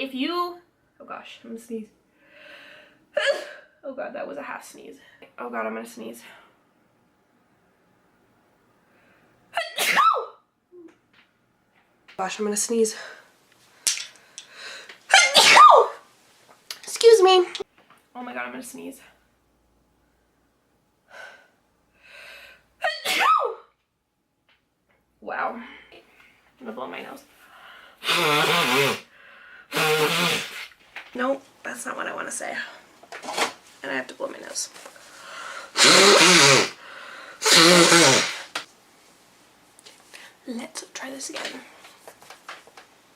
if you, oh gosh, I'm gonna sneeze. Oh god, that was a half sneeze. Oh god, I'm gonna sneeze. Gosh, I'm gonna sneeze. Excuse me. Oh my god, I'm gonna sneeze. Wow. I'm gonna blow my nose. Nope, that's not what I want to say. And I have to blow my nose. Let's try this again.